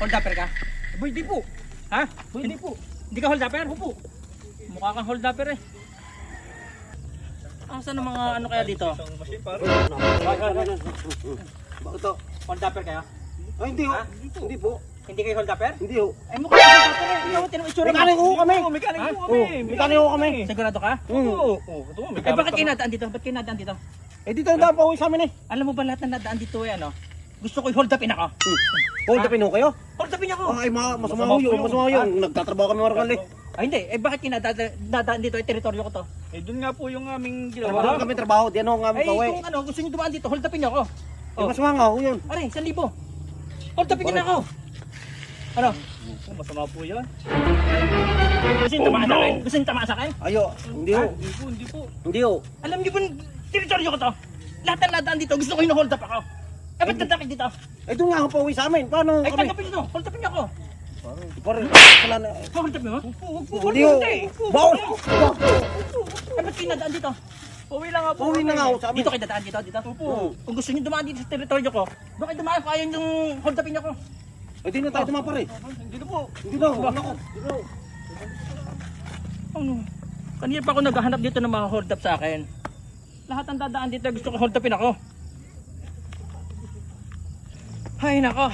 Hold upper ka? Boy, di po. Ha? Boy, hindi po. Hindi ka hold upper? Opo. Mukha kang hold upper eh. Asan ang mga ano kaya dito? Bakit to? Hold upper kaya? Ay, hindi ho. Ha? Hindi po. Hindi kayo hold upper? Hindi ho. Ay mukha kang hold upper eh. Ikaw, tinong itsura mo. Mekaniko kami. Mekaniko Mekaniko kami. Sigurado ka? Oo. Eh bakit kayo nadaan dito? Ba't kayo nadaan dito? Eh, dito na pa uwi sa amin eh. Alam mo ba lahat na nadaan dito eh ano? Gusto ko i-hold upin ako. Hold upin ho kayo? Hold upin ako. Ay, masama ho yun. Masama yun. Nagtatrabaho kami marakal eh. Ay hindi, eh bakit kayo nadaan dito? Eh teritoryo ko to. Eh doon nga po yung aming Trabaho ginawa. kami trabaho. Di ano nga Ay kami kung ano, gusto niyo dumaan dito, hold upin niyo ako. Eh, masama nga ho yun. Aray, 1,000. Hold upin niyo na ako. Ano? Masama po yan. Gusto niyo tamaan sa akin? Gusto niyo tamaan sa akin? Ayo, hindi ho. Hindi po. Hindi ho. Alam niyo ba, teritoryo ko to? Lahat na nadaan dito, gusto ko i-hold up ako. Eh ba't dadakit dito? Eh, doon nga ho pa uwi sa amin. Paano Ay kami? tanggapin niyo to, hold upin niyo ako. Parang, wala na. Hold upin mo? Hindi ho. Bawal. Eh ba't kayo nadaan dito? Uwi lang nga po. Uwi na nga ho sa amin. Dito kayo dadaan dito? Opo. Kung gusto niyo dumaan dito sa teritoryo ko, doon kayo dumaan, kaya yung hold upin niyo ako. Eh, di na tayo tumapar eh. Hindi na po. Hindi na ho. Wala ko. Ano? Kanina pa ako naghahanap dito ng mga hold up sa akin. Lahat ng dadaan dito gusto ko hold upin ako. Hay nako.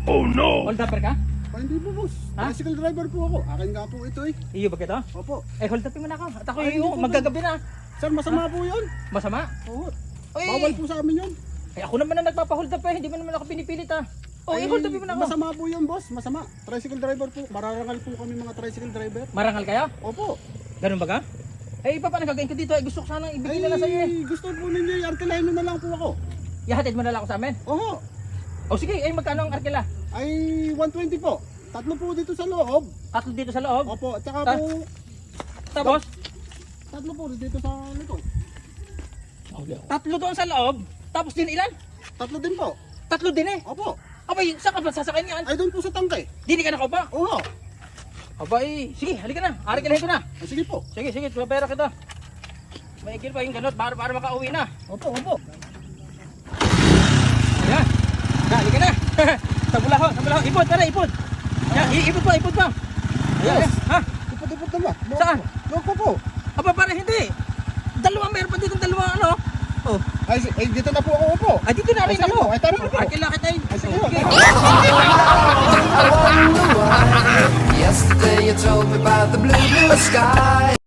Oh no! Hold upper ka? Ay, hindi po, boss. Ha? Tricycle driver po ako. Akin nga po ito eh. Iyo ba kita? Opo. Eh hold upin mo na ako. At ako Ay, iyo, hindi po, magagabi na. Sir, masama po yun. Masama? Oo. Oy, Bawal po sa amin yun. eh ako naman na nagpapa-hold up eh. Hindi mo naman ako pinipilit ah. Oh, Ay, i-hold upin mo na ako. Masama po yun, boss. Masama. Tricycle driver po. Mararangal po kami mga tricycle driver. Marangal kayo? Opo. Ganun ba ka? Eh iba pa nagagawin ko dito eh. Gusto ko sanang ibigay na lang sa'yo eh. Gusto po ninyo yung artileno na lang po ako. Ihatid mo na lang ako sa amin. Oo. O sige, eh magkano ang arkila? Ay, 120 po. Tatlo po dito sa loob. Tatlo dito sa loob. Opo. At saka Ta- po, Tapos, tatlo po dito sa likod. tatlo doon sa loob. Tapos din ilan? Tatlo din po. Tatlo din eh. Opo. Abay, saan ka ba sasakain yan? Ay, doon po sa tangke. Dili ka nakaupa? Oo. Abay, sige, halika na. Ari ka na. Ay, sige po. Sige, pera kita. Maigil pa yung ganot para makauwi na. Opo, opo. Ayan. Halika na. Tabula ho. Ipod, pare, ipod. Yan, ipod pa. Ayan, ha? Ipot-ipot na ba? Saan? Loko po. Aba, pare, hindi. Meron pa dito dalawa, ano? Oh, Ay, dito na po ako po. ay, dito na rin Ay, sige ako. po. Ay, tara na po. Arkila kita yun. Ay, sige po. Yesterday you told me about the blue, blue sky.